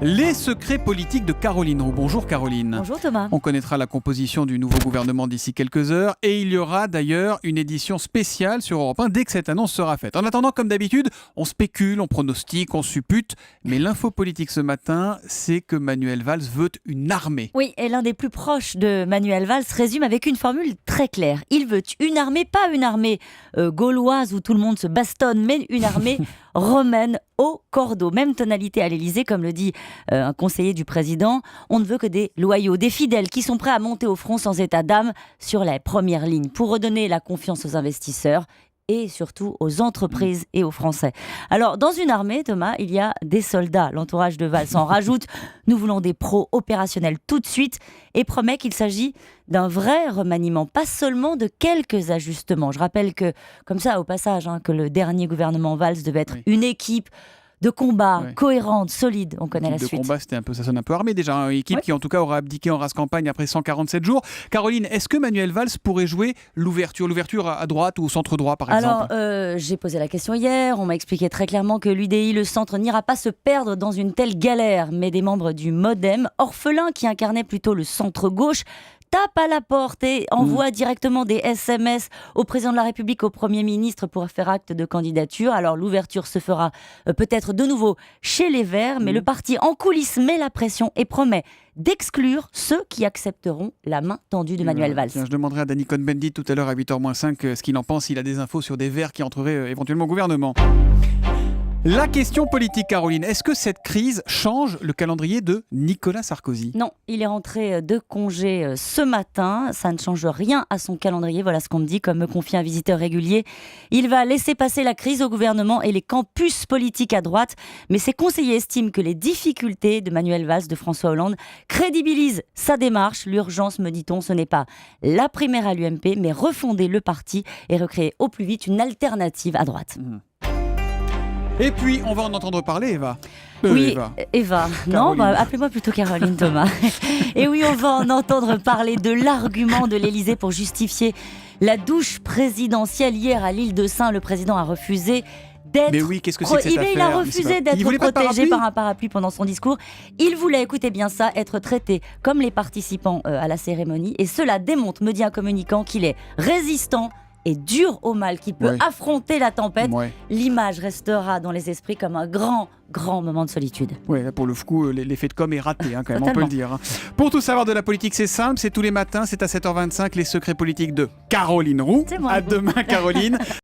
Les secrets politiques de Caroline Roux. Bonjour Caroline. Bonjour Thomas. On connaîtra la composition du nouveau gouvernement d'ici quelques heures et il y aura d'ailleurs une édition spéciale sur Europe 1 dès que cette annonce sera faite. En attendant, comme d'habitude, on spécule, on pronostique, on suppute, mais l'info politique ce matin, c'est que Manuel Valls veut une armée. Oui, et l'un des plus proches de Manuel Valls résume avec une formule très claire. Il veut une armée, pas une armée gauloise où tout le monde se bastonne, mais une armée romaine au cordeau. Même tonalité à l'Élysée, comme le dit un conseiller du président. On ne veut que des loyaux, des fidèles qui sont prêts à monter au front sans état d'âme sur la première ligne pour redonner la confiance aux investisseurs et surtout aux entreprises et aux Français. Alors, dans une armée, Thomas, il y a des soldats. L'entourage de Valls en rajoute. Nous voulons des pros opérationnels tout de suite et promet qu'il s'agit d'un vrai remaniement, pas seulement de quelques ajustements. Je rappelle que, comme ça, au passage, que le dernier gouvernement Valls devait être une équipe de combat cohérente, solide. On connaît la suite. De combat, c'était un peu, ça sonne un peu armé déjà. Une équipe qui, en tout cas, aura abdiqué en race campagne après 147 jours. Caroline, est-ce que Manuel Valls pourrait jouer l'ouverture à droite ou au centre droit, par exemple? Alors, j'ai posé la question hier. On m'a expliqué très clairement que l'UDI, le centre, n'ira pas se perdre dans une telle galère. Mais des membres du MoDem, orphelins qui incarnaient plutôt le centre-gauche, tape à la porte et envoie directement des SMS au président de la République, au Premier ministre pour faire acte de candidature. Alors l'ouverture se fera peut-être de nouveau chez les Verts, mais le parti en coulisses met la pression et promet d'exclure ceux qui accepteront la main tendue de Manuel Valls. Tiens, je demanderai à Danny Cohn-Bendit tout à l'heure à 8h-5 ce qu'il en pense, s'il a des infos sur des Verts qui entreraient éventuellement au gouvernement. La question politique, Caroline, est-ce que cette crise change le calendrier de Nicolas Sarkozy? Non, il est rentré de congé ce matin. Ça ne change rien à son calendrier. Voilà ce qu'on me dit, comme me confie un visiteur régulier. Il va laisser passer la crise au gouvernement et les campus politiques à droite. Mais ses conseillers estiment que les difficultés de Manuel Valls, de François Hollande, crédibilisent sa démarche. L'urgence, me dit-on, ce n'est pas la primaire à l'UMP, mais refonder le parti et recréer au plus vite une alternative à droite. Et puis, on va en entendre parler, Eva. Oui, Eva. Non, appelez-moi plutôt Caroline, Thomas. Et oui, on va en entendre parler de l'argument de l'Élysée pour justifier la douche présidentielle. Hier, à l'île de Sein, le président a refusé d'être... Mais oui, qu'est-ce que c'est que cette affaire? Il a refusé d'être protégé par un parapluie pendant son discours. Il voulait, écoutez bien ça, être traité comme les participants à la cérémonie. Et cela démontre, me dit un communicant, qu'il est résistant et dur au mal, qui peut affronter la tempête. L'image restera dans les esprits comme un grand moment de solitude. Oui, là pour le coup, l'effet de com est raté, quand même, on peut le dire. Pour tout savoir de la politique, c'est simple, c'est tous les matins, c'est à 7h25, les secrets politiques de Caroline Roux. À demain, Caroline.